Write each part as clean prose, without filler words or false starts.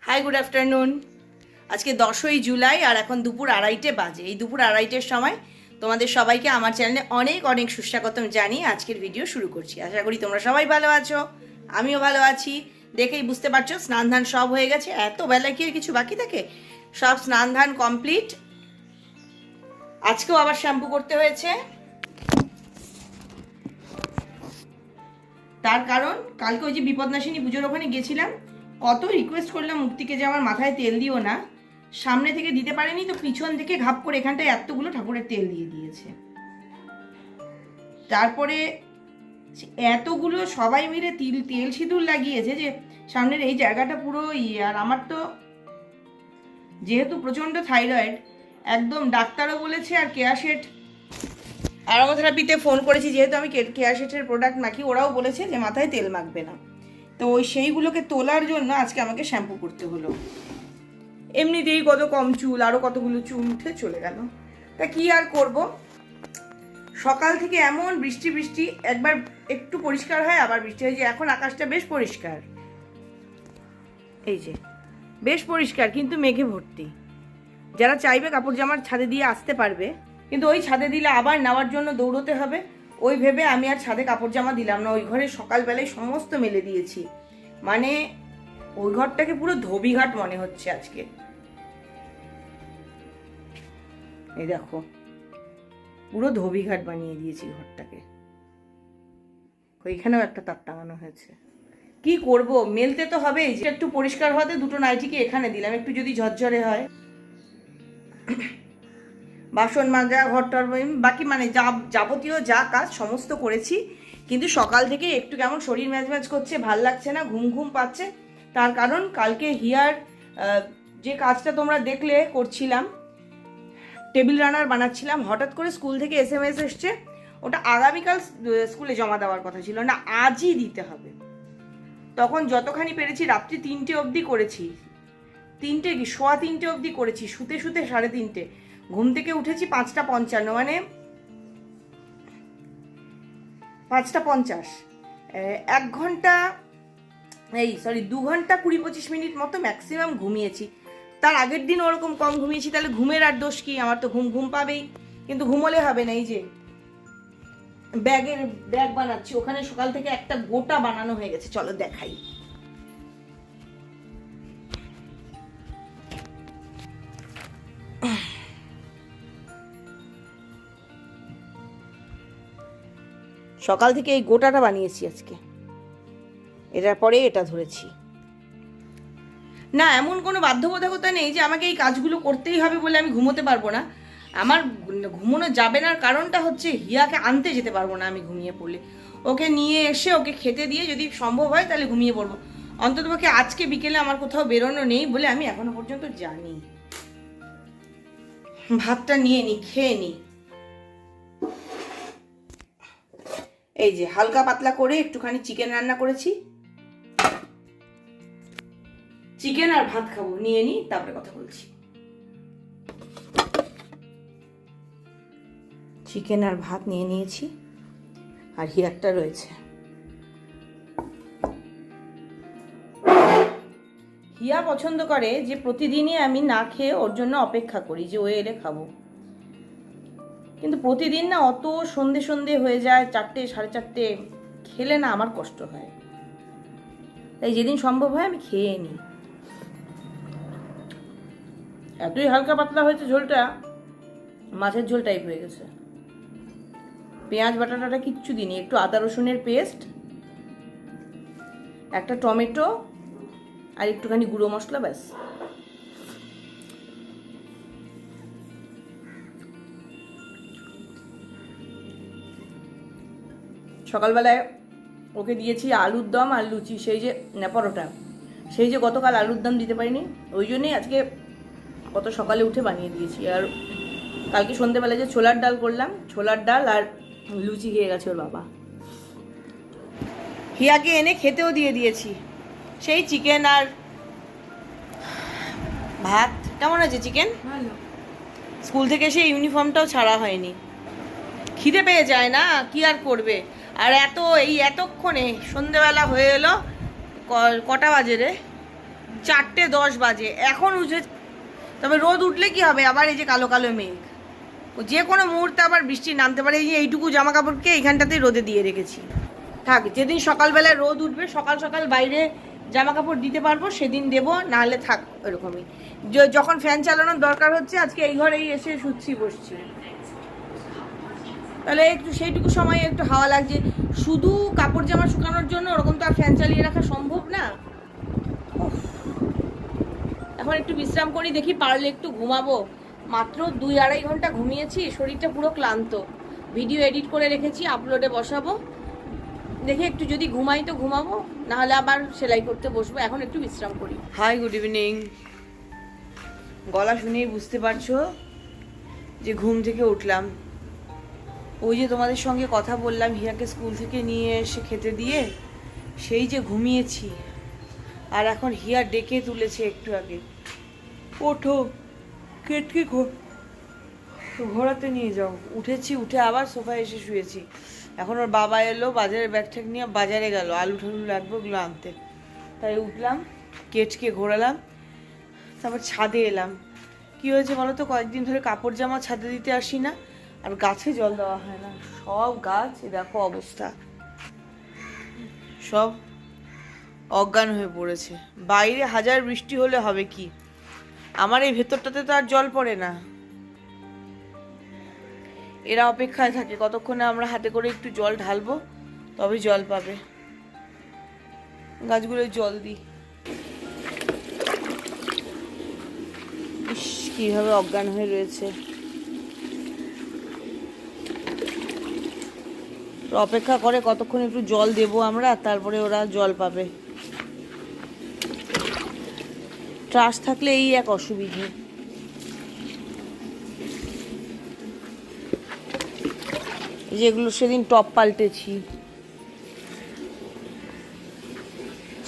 High, good afternoon. আজকে 10ই জুলাই আর এখন দুপুর আড়াইটে বাজে। এই দুপুর আড়াইটের সময় তোমাদের সবাইকে আমার চ্যানেলে অনেক অনেক সুস্বাগতম জানিয়ে আজকের ভিডিও শুরু করছি। আশা করি তোমরা সবাই ভালো আছো, আমিও ভালো আছি। দেখেই বুঝতে পারছো স্নান ধান সব হয়ে গেছে। এত বেলায় কি আর কিছু বাকি থাকে? সব স্নান ধান কমপ্লিট। আজকেও আবার শ্যাম্পু করতে হয়েছে, তার কারণ কালকে ওই যে বিপদনাশিনী পুজোর ওখানে গেছিলাম, কত রিকোয়েস্ট করলাম মুক্তিকে যে আমার মাথায় তেল দিও না, সামনে থেকে দিতে পারেনি, তো পিছন থেকে ঘাপ করে এখানটায় এতগুলো ঠাকুরের তেল দিয়ে দিয়েছে। তারপরে এতগুলো সবাই মিলে তেল সিঁদুর লাগিয়েছে যে সামনের এই জায়গাটা পুরো আর আমার তো যেহেতু প্রচণ্ড থাইরয়েড, একদম ডাক্তারও বলেছে, আর কেয়াশেট অ্যারোমাথেরাপিতে ফোন করেছি, যেহেতু আমি কেয়াশেটের প্রোডাক্ট মাখি, ওরাও বলেছে যে মাথায় তেল মাখবে না। তো ওই সেইগুলোকে তোলার জন্য আজকে আমাকে শ্যাম্পু করতে হলো। এমনিতেই কত কম চুল, আরও কতগুলো চুল উঠে চলে গেল। তা কি আর করব, সকাল থেকে এমন বৃষ্টি বৃষ্টি, একবার একটু পরিষ্কার হয় আবার বৃষ্টি হয়। যে এখন আকাশটা বেশ পরিষ্কার, এই যে বেশ পরিষ্কার, কিন্তু মেঘে ভর্তি। যারা চাইবে কাপড় জামার ছাদে দিয়ে আসতে পারবে, কিন্তু ওই ছাদে দিলে আবার নেওয়ার জন্য দৌড়তে হবে। ওই ভেবে আমি আর ছাদে কাপড় জামা দিলাম না। ওই ঘরে সকালবেলায় সমস্ত মেলে দিয়েছি। মানে ওই ঘরটাকে পুরো ধোবিঘাট মনে হচ্ছে আজকে। এই দেখো, পুরো ধোবিঘাট বানিয়ে দিয়েছি ঘরটাকে। ওইখানেও একটা তার টাঙানো হয়েছে। কি করব, মেলতে তো হবেই। যে একটু পরিষ্কার হওয়াতে দুটো নাইটিকে এখানে দিলাম, একটু যদি ঝরঝরে হয়। বাসন মাজা, ঘরটার বাকি মানে যাবতীয় যা কাজ সমস্ত করেছি, কিন্তু সকাল থেকে একটু কেমন শরীর ম্যাজম্যাজ করছে, ভাল লাগছে না, ঘুম ঘুম পাচ্ছে। তার কারণ কালকে হিয়ার যে কাজটা তোমরা দেখলে করছিলাম, টেবিল রানার বানাচ্ছিলাম, হঠাৎ করে স্কুল থেকে SMS এসছে, ওটা আগামীকাল স্কুলে জমা দেওয়ার কথা ছিল না, আজই দিতে হবে। তখন যতখানি পেরেছি রাত্রি 3টে অবধি করেছি। 3টে কি, 3:15 অবধি করেছি, শুতে শুতে 3:30। ঘুম থেকে উঠেছি 5:55, মানে 5:50। 1 ঘন্টা, 2 ঘন্টা 20-25 মিনিট মতো ম্যাক্সিমাম ঘুমিয়েছি। তার আগের দিন ওরকম কম ঘুমিয়েছি, তাহলে ঘুমের আর দোষ কি? আমার তো ঘুম পাবেই, কিন্তু ঘুমোলে হবে না। এই যে ব্যাগ বানাচ্ছি, ওখানে সকাল থেকে একটা গোটা বানানো হয়ে গেছে, চলো দেখাই। সকাল থেকে এই গোটাটা বানিয়েছি আজকে, এটার পরে এটা ধরেছি। না, এমন কোনো বাধ্যবাধকতা নেই যে আমাকে এই কাজগুলো করতেই হবে বলে আমি ঘুমোতে পারবো না। আমার ঘুমোনো যাবে না, কারণটা হচ্ছে হিয়াকে আনতে যেতে পারবো না আমি ঘুমিয়ে পড়লে। ওকে নিয়ে এসে ওকে খেতে দিয়ে যদি সম্ভব হয় তাহলে ঘুমিয়ে পড়বো। অন্ততপক্ষে আজকে বিকেলে আমার কোথাও বেরোনো নেই বলে আমি এখনো পর্যন্ত জানি। ভাতটা নিয়ে নি, খেয়ে নি। এই যে হালকা পাতলা করে একটুখানি চিকেন রান্না করেছি, চিকেন আর ভাত খাবো, নিয়ে নি, তারপরে কথা বলছি। চিকেন আর ভাত নিয়ে নিয়েছি, আর হিয়ারটা রয়েছে। হিয়া পছন্দ করে যে প্রতিদিনই আমি না খেয়ে ওর জন্য অপেক্ষা করি যে ও এলে খাবো, কিন্তু প্রতিদিন না অত সন্ধে সন্ধে হয়ে যায়, 4টে 4:30 খেলে না আমার কষ্ট হয়। তাই যেদিন সম্ভব হয় আমি খেয়ে নিই। এতই হালকা পাতলা হয়েছে ঝোলটা, মাছের ঝোল টাইপ হয়ে গেছে। পেঁয়াজ বাটাটা কিচ্ছু দিইনি, একটু আদা রসুনের পেস্ট, একটা টমেটো আর একটুখানি গুঁড়ো মশলা, ব্যাস। সকালবেলায় ওকে দিয়েছি আলুর দম আর লুচি, সেই যে পরোটা, সেই যে গতকাল আলুর দম দিতে পারিনি, ওই জন্যই আজকে কত সকালে উঠে বানিয়ে দিয়েছি। আর কালকে সন্ধ্যেবেলায় যে ছোলার ডাল করলাম, ছোলার ডাল আর লুচি খেয়ে গেছে ওর বাবা। হিয়াকে এনে খেতেও দিয়ে দিয়েছি, সেই চিকেন আর ভাত। কেমন আছে চিকেন? ভালো। স্কুল থেকে এসে ইউনিফর্মটাও ছাড়া হয়নি, খিদে পেয়ে যায় না, কি আর করবে। আর এতক্ষণে সন্ধ্যেবেলা হয়ে এলো, কটা বাজে রে? 4:10 বাজে, এখন উঠে। তবে রোদ উঠলে কি হবে, আবার এই যে কালো কালো মেঘ, যে কোনো মুহূর্তে আবার বৃষ্টি নামতে পারে। এই যে এইটুকু জামা কাপড়কে এইখানটাতেই রোদে দিয়ে রেখেছি। থাক, যেদিন সকালবেলায় রোদ উঠবে, সকাল সকাল বাইরে জামা কাপড় দিতে পারবো সেদিন দেবো, নাহলে থাক এরকমই। যখন ফ্যান চালানোর দরকার হচ্ছে, আজকে এই ঘরেই এসে শুচ্ছি বসছি, তাহলে একটু সেইটুকু সময় একটু হাওয়া লাগছে। শুধু কাপড় জামা শুকানোর জন্য ওরকম তো আর ফ্যান চালিয়ে রাখা সম্ভব না। এখন একটু বিশ্রাম করি, দেখি পারলে একটু ঘুমাবো। মাত্র 2-2.5 ঘন্টা ঘুমিয়েছি, শরীরটা পুরো ক্লান্ত। ভিডিও এডিট করে রেখেছি, আপলোডে বসাবো। দেখি একটু যদি ঘুমাই তো ঘুমাবো, নাহলে আবার সেলাই করতে বসবো। এখন একটু বিশ্রাম করি। Hi, good evening. গলা শুনেই বুঝতে পারছো যে ঘুম থেকে উঠলাম। ওই যে তোমাদের সঙ্গে কথা বললাম, হিয়াকে স্কুল থেকে নিয়ে এসে খেতে দিয়ে সেই যে ঘুমিয়েছি, আর এখন হিয়া ডেকে তুলেছে একটু আগে, ওঠো কেটকে ঘোরাতে নিয়ে যাও। উঠেছি, উঠে আবার সোফায় এসে শুয়েছি। এখন ওর বাবা এলো, বাজারের ব্যাগ ঠ্যাগ নিয়ে বাজারে গেল, আলু ঠালু লাগবে ওগুলো আনতে। তাই উঠলাম, কেটকে ঘোরালাম, তারপর ছাদে এলাম। কি হয়েছে বলো তো, কয়েকদিন ধরে কাপড় জামা ছাদে দিতে আসি না, আর গাছে জল দেওয়া হয় না। সব গাছ দেখো অবস্থা, সব অজ্ঞান হয়ে পড়েছে। বাইরে হাজার বৃষ্টি হলে হবে কি, আমার এই ভেতরটাতে তো আর জল পড়ে না। এরা অপেক্ষায় থাকে কতক্ষণে আমরা হাতে করে একটু জল ঢালবো, তবে জল পাবে। গাছগুলোয় জল দিই। ইস, কিভাবে অজ্ঞান হয়ে রয়েছে। অপেক্ষা করে কতক্ষণ একটু জল দেবো আমরা, তারপরে ওরা জল পাবে। ট্রাস থাকলে এই এক অসুবিধে। যেগুলো সেদিন টপ পাল্টেছি,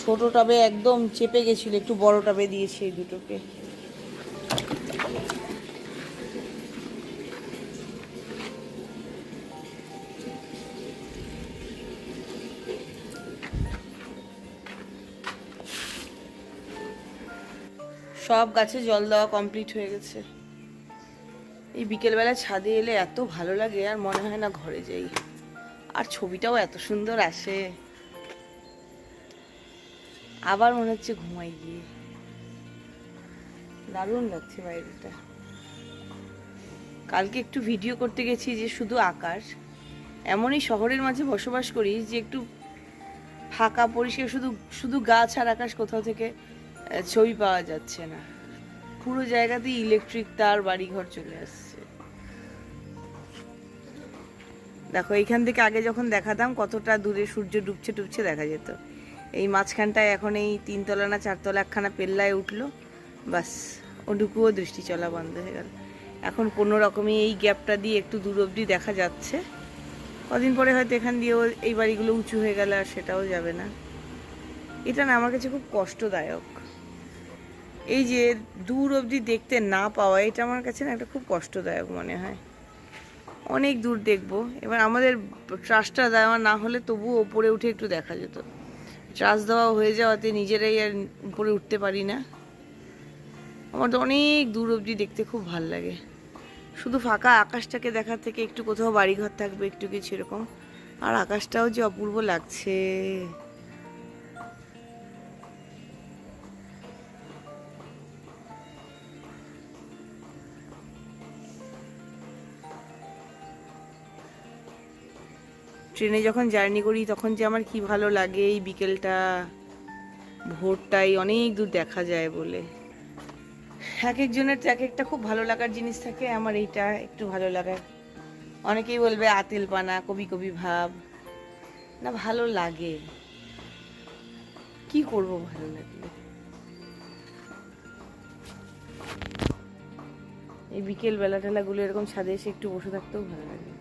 ছোট টবে একদম চেপে গেছিল, একটু বড় টবে দিয়েছি এই দুটোকে। সব গাছে জল দেওয়া কমপ্লিট হয়ে গেছে। এই বিকেলবেলা ছাদে এলে এত ভালো লাগে, আর মনে হয় না ঘরে যাই। আর ছবিটাও এত সুন্দর আসে, আবার মনে হচ্ছে ঘুমাই গিয়ে। দারুণ লাগছে বাইরেটা। কালকে একটু ভিডিও করতে গেছি, যে শুধু আকাশ। এমনই শহরের মাঝে বসবাস করি যে একটু ফাঁকা পরিষ্কার, শুধু শুধু গাছ আর আকাশ, কোথাও থেকে ছবি পাওয়া যাচ্ছে না। পুরো জায়গাতেই ইলেকট্রিক তার, বাড়িঘর চলে আসছে। দেখো, এইখান থেকে আগে যখন দেখাতাম কতটা দূরে সূর্য ডুবছে ডুবছে দেখা যেত। এই মাঝখানটায় এখন এই 3তলা না 4তলা একখানা পেল্লায় উঠলো, বাস ওটুকুও দৃষ্টি চলা বন্ধ হয়ে গেল। এখন কোনো রকমে এই গ্যাপটা দিয়ে একটু দূর অবধি দেখা যাচ্ছে। কদিন পরে হয়তো এখান দিয়েও এই বাড়িগুলো উঁচু হয়ে গেলে আর সেটাও যাবে না। এটা না আমার কাছে খুব কষ্টদায়ক। এই যে দূর অবধি দেখতে না পাওয়া, এটা আমার কাছে না একটা খুব কষ্টদায়ক মনে হয়। অনেক দূর দেখবো। এবার আমাদের ট্রাসটা দেওয়া না হলে তবু ওপরে উঠে একটু দেখা যেত। ট্রাস দেওয়া হয়ে যাওয়াতে নিজেরাই আর উপরে উঠতে পারি না। আমার তো অনেক দূর অবধি দেখতে খুব ভাল লাগে। শুধু ফাঁকা আকাশটাকে দেখার থেকে একটু কোথাও বাড়িঘর থাকবে, একটু কিছু এরকম। আর আকাশটাও যে অপূর্ব লাগছে। ট্রেনে যখন জার্নি করি তখন যে আমার কি ভালো লাগে এই বিকেলটা, ভোরটাই অনেক দূর দেখা যায় বলে। এক একজনের এক একটা খুব ভালো লাগার জিনিস থাকে, আমার এইটা একটু ভালো লাগার। অনেকেই বলবে আতেল পানা, কবি কবি ভাব। না, ভালো লাগে, কি করব ভালো লাগলে। এই বিকেল বেলা টেলাগুলো এরকম ছাদে এসে একটু বসে থাকতেও ভালো লাগে,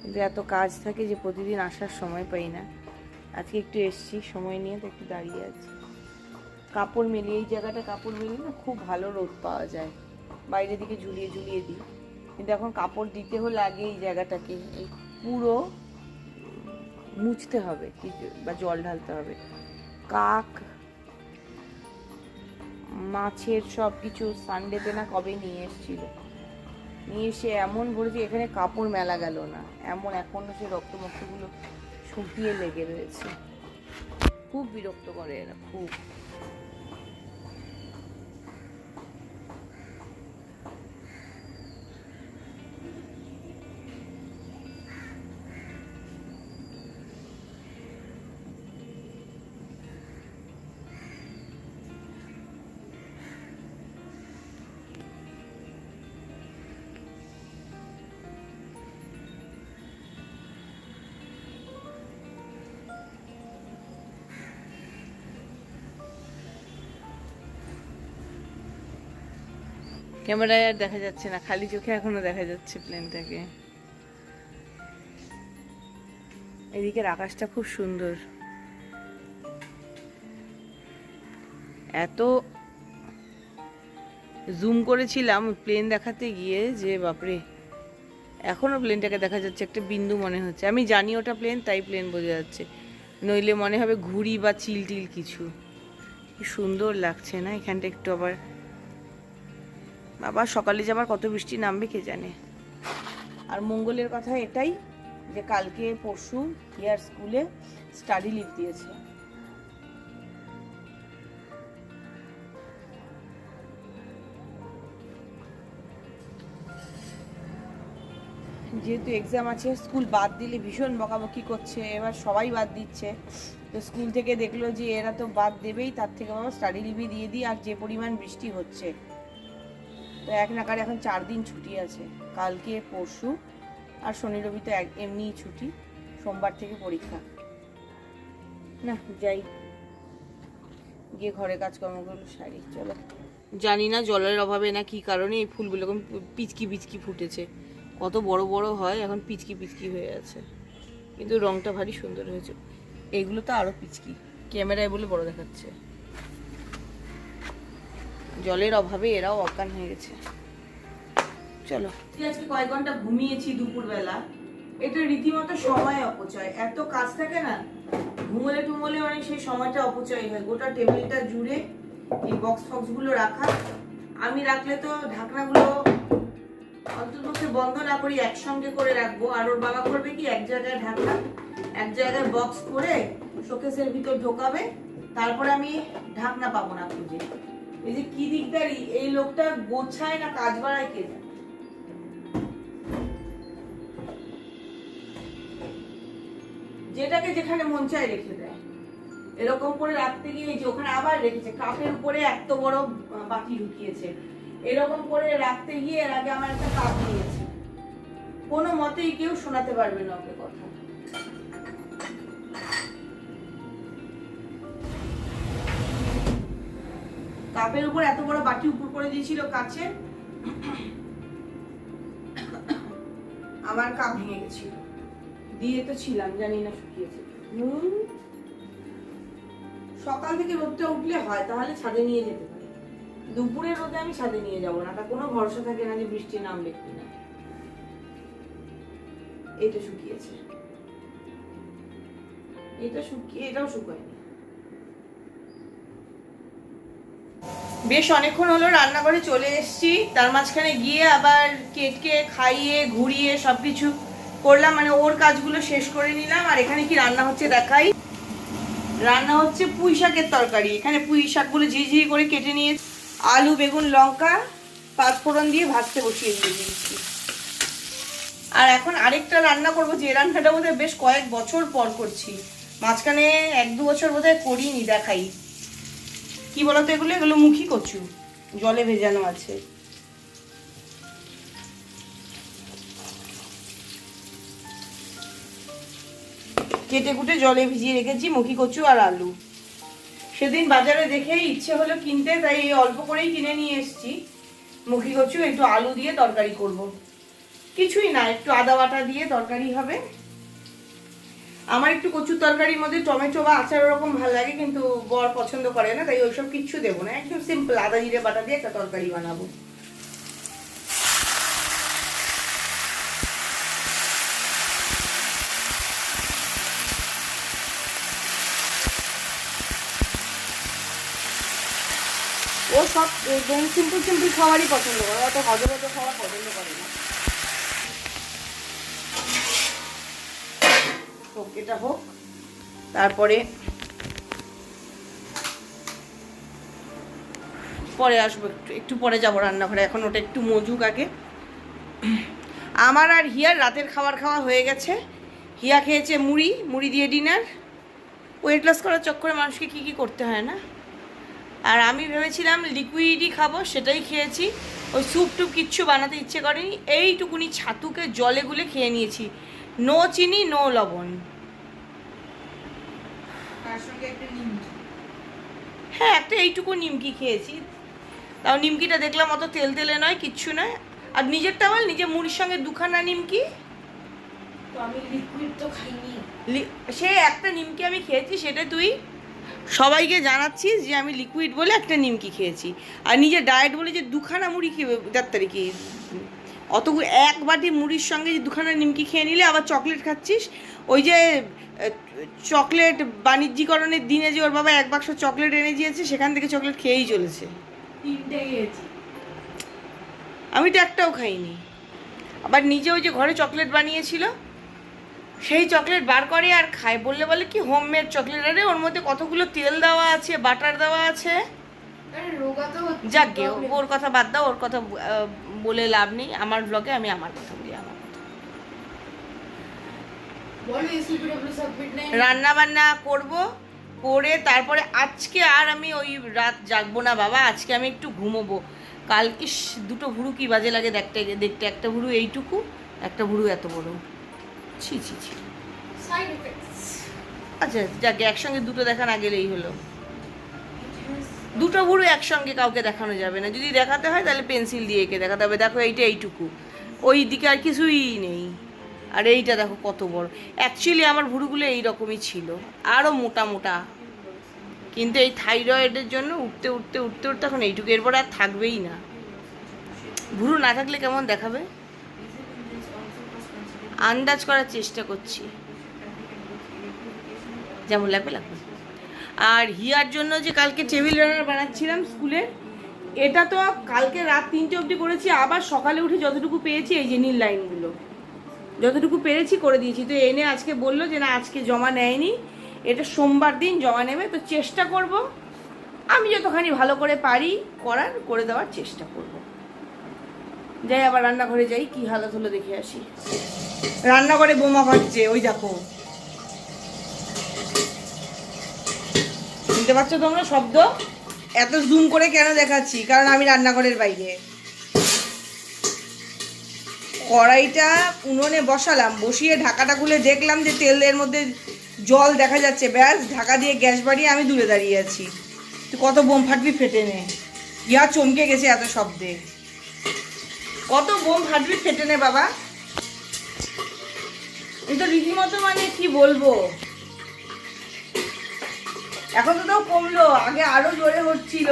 কিন্তু এত কাজ থাকে যে প্রতিদিন আসার সময় পাই না। আজকে একটু এসছি সময় নিয়ে, তো একটু দাঁড়িয়ে আছি। কাপড় মেলি, এই জায়গাটা কাপড় মেলি না, খুব ভালো রোদ পাওয়া যায়। বাইরের দিকে ঝুলিয়ে ঝুলিয়ে দিই, কিন্তু এখন কাপড় দিতে হলে আগে এই জায়গাটাকে এই পুরো মুছতে হবে, বা জল ঢালতে হবে। কাক মাছের সব কিছু সানডেতে না কবে নিয়ে এসেছিল, নিয়ে এসে এমন ভরেছে এখানে কাপড় মেলা গেল না, এমন এখনো সে রক্তমক্তগুলো শুকিয়ে লেগে রয়েছে। খুব বিরক্ত করে এরা, খুব। ক্যামেরায় আর দেখা যাচ্ছে না, খালি চোখে এখনো দেখা যাচ্ছে প্লেনটাকে। এদিকের আকাশটা খুব সুন্দর, এত জুম করেছিলাম প্লেন দেখাতে গিয়ে যে বাপরে, এখনো প্লেনটাকে দেখা যাচ্ছে, একটা বিন্দু মনে হচ্ছে। আমি জানি ওটা প্লেন, তাই প্লেন বোঝা যাচ্ছে, নইলে মনে হবে ঘুড়ি বা চিল টিল কিছু। কি সুন্দর লাগছে না এখানটা একটু। আবার বাবা সকালে যে আবার কত বৃষ্টি নামবে কে জানে। আর মঙ্গলের কথা এটাই যে কালকে পরশু ইয়ার স্কুলে স্টাডি লিভ দিয়েছে। যেহেতু এক্সাম আছে, স্কুল বাদ দিলে ভীষণ বকাবকি করছে, এবার সবাই বাদ দিচ্ছে। তো স্কুল থেকে দেখলো যে এরা তো বাদ দেবেই, তার থেকে বাবা স্টাডি লিভই দিয়ে দিই। আর যে পরিমাণ বৃষ্টি হচ্ছে, তো এক নাগারে এখন 4 দিন ছুটি আছে, কালকে পরশু আর শনি রবি তো এমনিই ছুটি, সোমবার থেকে পরীক্ষা। না যাই, গিয়ে ঘরে কাজকর্মগুলো সারি। চলো, জানি না জলের অভাবে না কি কারণে এই ফুলগুলো এরকম পিচকি পিচকি ফুটেছে। কত বড় বড় হয়, এখন পিচকি পিচকি হয়ে আছে, কিন্তু রংটা ভারী সুন্দর হয়েছে। এগুলো তো আরো পিচকি, ক্যামেরায় বলে বড় দেখাচ্ছে। জলের অভাবে এরাও অজ্ঞান হয়ে গেছে। চলো, আজকে কয়েক ঘন্টা ঘুমিয়েছি দুপুরবেলা, এটা রীতিমতো সময় অপচয়। এত কাজ থাকে না, ঘুমোলে টুমোলে অনেক সেই সময়টা অপচয় হয়। গোটা টেবিলটা জুড়ে এই বক্স ফক্স গুলো রাখা, আমি রাখলে তো ঢাকনাগুলো অন্ততপক্ষে বন্ধ না করি একসঙ্গে করে রাখবো। আর ওর বাবা করবে কি, এক জায়গায় ঢাকনা এক জায়গায় বক্স করে শোকেসের ভিতর ঢোকাবে, তারপরে আমি ঢাকনা পাবো না খুঁজে। এই যে কি দিকদারি, এই লোকটা গোছায় না কাজ বাড়ায় কে জানে। যেটাকে যেখানে মন চায় রেখে দেয়, এরকম করে রাখতে গিয়ে যে ওখানে আবার রেখেছে, কাপের উপরে এত বড় বাটি ঢুকিয়েছে, এরকম করে রাখতে গিয়ে এর আগে আমার একটা কাপ নিয়েছে। কোনো মতেই কেউ শোনাতে পারবে না ওকে কথা। কাপের উপর এত বড় বাটি উপর করে দিয়েছিল কাছে, আমার কাপ ভেঙে গেছিল, দিয়ে তো ছিলাম, জানি না শুকিয়েছে। সকাল থেকে রোদটা উঠলে হয়, তাহলে ছাদে নিয়ে যেতে পারি। দুপুরে রোদে আমি ছাদে নিয়ে যাবো না, তার কোনো ভরসা থাকে না যে বৃষ্টি নামবে কিনা। এইটা শুকিয়েছে, এটাও শুকায়নি। বেশ অনেকক্ষণ হলো রান্নাঘরে চলে এসেছি, তার মাঝখানে গিয়ে আবার কেটকে খাইয়ে ঘুরিয়ে সবকিছু করলাম, মানে ওর কাজগুলো শেষ করে নিলাম। আর এখানে কি রান্না হচ্ছে দেখাই। রান্না হচ্ছে পুঁই শাকের তরকারি। এখানে পুঁই শাকগুলো ঝিঝি করে কেটে নিয়ে আলু বেগুন লঙ্কা পাঁচফোড়ন দিয়ে ভাজতে বসিয়ে দিয়েছি। আর এখন আরেকটা রান্না করবো, যে রান্নাটা বোধহয় বেশ কয়েক বছর পর করছি, মাঝখানে 1-2 বছর বোধহয় করিনি। দেখাই কি বলতো, এগুলো মুখী কচু, জলে ভেজানো আছে। কেটে কুটে জলে ভিজিয়ে রেখেছি মুখী কচু আর আলু। সেদিন বাজারে দেখে ইচ্ছে হলো কিনতে, তাই অল্প করেই কিনে নিয়ে এসেছি মুখী কচু। একটু আলু দিয়ে তরকারি করব, কিছুই না, একটু আদা বাটা দিয়ে তরকারি হবে। আমার একটু কচুর তরকারির মধ্যে টমেটো বা আচার ওরকম ভালো লাগে, কিন্তু বর পছন্দ করে না, তাই ওইসব কিচ্ছু দেবো না, একদম সিম্পল আদা জিরে বাটা দিয়ে একটা তরকারি বানাবো। ও ও সব সিম্পল সিম্পল খাবারই পছন্দ করে, অত হজম খাবার পছন্দ করে না। হোক, এটা হোক, তারপরে পরে আসবো, একটু পরে যাবো রান্নাঘরে, এখন ওটা একটু মজুক আগে। আমার আর হিয়ার রাতের খাবার খাওয়া হয়ে গেছে। হিয়া খেয়েছে মুড়ি দিয়ে ডিনার। ওয়েট লস করার চক্করে মানুষকে কী কী করতে হয় না। আর আমি ভেবেছিলাম লিকুইডই খাবো, সেটাই খেয়েছি। ওই স্যুপ টুপ কিচ্ছু বানাতে ইচ্ছে করেনি, এইটুকুনি ছাতুকে জলে গুলে খেয়ে নিয়েছি, নো চিনি নো লবণ। হ্যাঁ, একটা এইটুকু নিমকি খেয়েছি, তাও নিমকিটা দেখলাম অত তেল তেলে নয়, কিচ্ছু নয়। আর নিজেরটা বল, নিজের মুড়ির সঙ্গে দুখানা নিমকি। তো আমি লিকুইড তো খাইনি, সে একটা নিমকি আমি খেয়েছি, সেটা তুই সবাইকে জানাচ্ছিস যে আমি লিকুইড বলে একটা নিমকি খেয়েছি, আর নিজের ডায়েট বলে যে দুখানা মুড়ি খেয়ে ডাক্তারি কি অতগুলো এক বাটি মুড়ির সঙ্গে যে দুখানা নিমকি খেয়ে নিলে আবার চকলেট খাচ্ছিস। ওই যে চকলেট বাণিজ্যিকরণের দিনে যে ওর বাবা 1 বাক্স চকলেট এনে দিয়েছে, সেখান থেকে চকলেট খেয়েই চলেছে। 3টে খেয়েছি, আমি তো একটাও খাইনি। আবার নিজে ওই যে ঘরে চকলেট বানিয়েছিল, সেই চকলেট বার করে আর খায়, বলে কি হোমমেড চকলেট। আরে ওর মধ্যে কতগুলো তেল দেওয়া আছে, বাটার দেওয়া আছে। যাক গে, ওর কথা বাদ দাও, ওর কথা বলে লাভ নেই। আমার ব্লগে আমি আমার কথা বলি, আমার কথা। রান্না বান্না করবো, করে তারপরে আজকে আর আমি ওই রাত জাগবো না বাবা, আজকে আমি একটু ঘুমোবো। কাল ইস, দুটো ভুরু কি বাজে লাগে দেখতে, একটা ভুরু এইটুকু, একটা ভুরু এত বড়, ছি ছি ছি। আচ্ছা যাকে একসঙ্গে দুটো দেখা না গেলেই হলো। দুটো ভুরু একসঙ্গে কাউকে দেখানো যাবে না, যদি দেখাতে হয় তাহলে পেন্সিল দিয়ে এঁকে দেখাতে হবে। দেখো এইটা এইটুকু, ওই দিকে আর কিছুই নেই, আর এইটা দেখো কত বড়। অ্যাকচুয়ালি আমার ভুরুগুলো এইরকমই ছিল, আরও মোটা মোটা, কিন্তু এই থাইরয়েডের জন্য উঠতে উঠতে উঠতে উঠতে এখন এইটুকু, এরপর আর থাকবেই না। ভুরু না থাকলে কেমন দেখাবে আন্দাজ করার চেষ্টা করছি, যেমন লাগবে। আর হিয়ার জন্য যে কালকে টেবিল রানার বানাচ্ছিলাম স্কুলে, এটা তো কালকে রাত 3টে অবধি করেছি, আবার সকালে উঠে যতটুকু পেয়েছি, এই যে নীল লাইনগুলো যতটুকু পেরেছি করে দিয়েছি। তো এনে আজকে বললো যে না, আজকে জমা নেয়নি, এটা সোমবার দিন জমা নেবে। তো চেষ্টা করব, আমি যতখানি ভালো করে পারি করে দেওয়ার চেষ্টা করব। যাই, আবার রান্নাঘরে যাই, কি হালত হলো দেখে আসি। রান্নাঘরে বোমা ফাটছে, ওই দেখো, শুনতে পাচ্ছ তোমরা শব্দ? এত জুম করে কেন দেখাচ্ছি, কারণ আমি রান্নাঘরের বাইরে। কড়াইটা উনুনে বসালাম, বসিয়ে ঢাকাটা খুলে দেখলাম যে তেলের মধ্যে জল দেখা যাচ্ছে, ব্যাস ঢাকা দিয়ে গ্যাস বাড়িয়ে আমি দূরে দাঁড়িয়ে আছি। তুই কত বোম ফাটবি ফেটে নে, ইয়া চমকে গেছে এত শব্দে, কত বোম ফাটবি ফেটে নে বাবা। এই তো রীতিমতো মানে কি বলবো, এখন তো তাও কমলো, আগে আরো জোরে হচ্ছিল।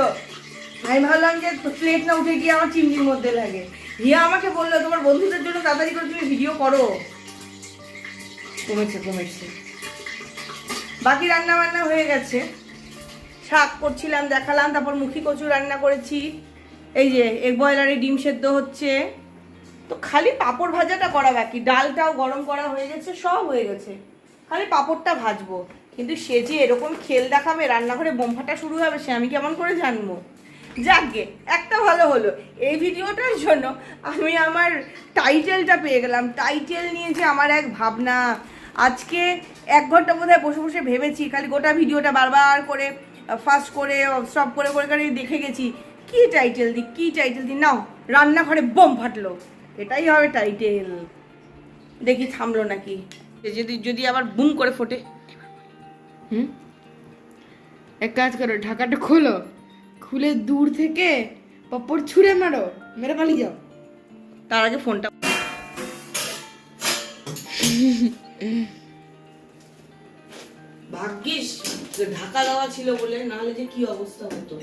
আমি ভাবলাম যে প্লেট না উঠে গিয়ে আমার চিমনির মধ্যে লাগে। হিয়া আমাকে বললো তোমার বন্ধুদের জন্য তাড়াতাড়ি করে তুমি ভিডিও করো। কমেছে। বাকি রান্না বান্না হয়ে গেছে, শাক করছিলাম দেখালাম, তারপর মুখী কচু রান্না করেছি, এই যে এগ বয়লারে ডিম সেদ্ধ হচ্ছে। তো খালি পাঁপড় ভাজাটা করা বাকি, ডালটাও গরম করা হয়ে গেছে, সব হয়ে গেছে, খালি পাঁপড়টা ভাজবো। কিন্তু সে যে এরকম খেল দেখাবে, রান্নাঘরে বোম ফাটা শুরু হবে, সে আমি কেমন করে জানবো। যাকগে, একটা ভালো হলো, এই ভিডিওটার জন্য আমি আমার টাইটেলটা পেয়ে গেলাম। টাইটেল নিয়ে যে আমার এক ভাবনা, আজকে 1 ঘন্টা বোধহয় বসে বসে ভেবেছি, খালি গোটা ভিডিওটা বারবার করে ফাস্ট করে স্টপ করে করে করে দেখে গেছি কি টাইটেল দিই। নাও, রান্নাঘরে বোম ফাটলো, এটাই হবে টাইটেল। দেখি থামলো নাকি, যদি আবার বুম করে ফোটে। এক কাজ করো, ঢাকাটা খোলো, খুলে দূর থেকে পাপড় ছুঁড়ে মারো, মেরে পালিয়ে যাও। তার আগে ফোনটা ভাগ্যিস ঢাকা দেওয়া ছিল বলে, নাহলে যে কি অবস্থা হতো।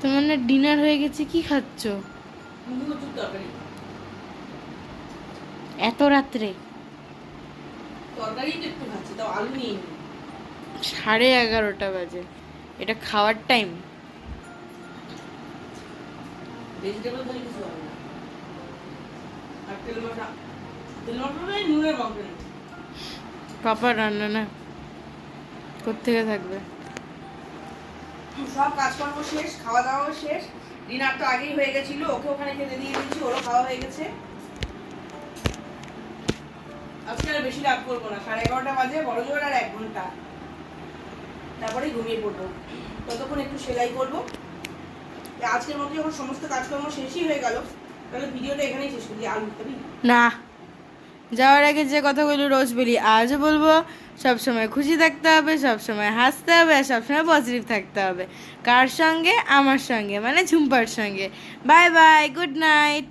তোমার না ডিনার হয়ে গেছে, কি খাচ্ছ এত রাত্রে? তরকারি তো একটু খাচ্ছি, তাও আলু নিয়ে 11:30 বাজে। এটা খাওয়ার টাইম। ভেজিটেবল খেলে কিছু হবে না। আর তেল মশলা নুনের কমপ্লেন। পাপার রান্না না, কোত্থেকে থাকবে। সব কাজকর্ম শেষ, খাওয়া দাওয়া শেষ, ডিনার তো আগেই হয়ে গেছিল, ওকে ওখানে খেতে দিয়ে দিয়েছি, ওরও খাওয়া হয়ে গেছে। আজকে আর বেশি রাত করবো না, 11:30 বাজে, বড় জোর আর 1 ঘন্টা, তারপরে ঘুমিয়ে পড়বো। ততক্ষণ একটু সেলাই করবো। আজকের মধ্যে যখন সমস্ত কাজকর্ম শেষই হয়ে গেল, তাহলে ভিডিওটা এখানেই শেষ করি। আলু খাবি না, যাওয়ার আগে যে কথাগুলো রোজ বলি আজও বলবো, সবসময় খুশি থাকতে হবে, সবসময় হাসতে হবে, আর সবসময় পজিটিভ থাকতে হবে। কার সঙ্গে? আমার সঙ্গে, মানে ঝুম্পার সঙ্গে। Bye bye, good night.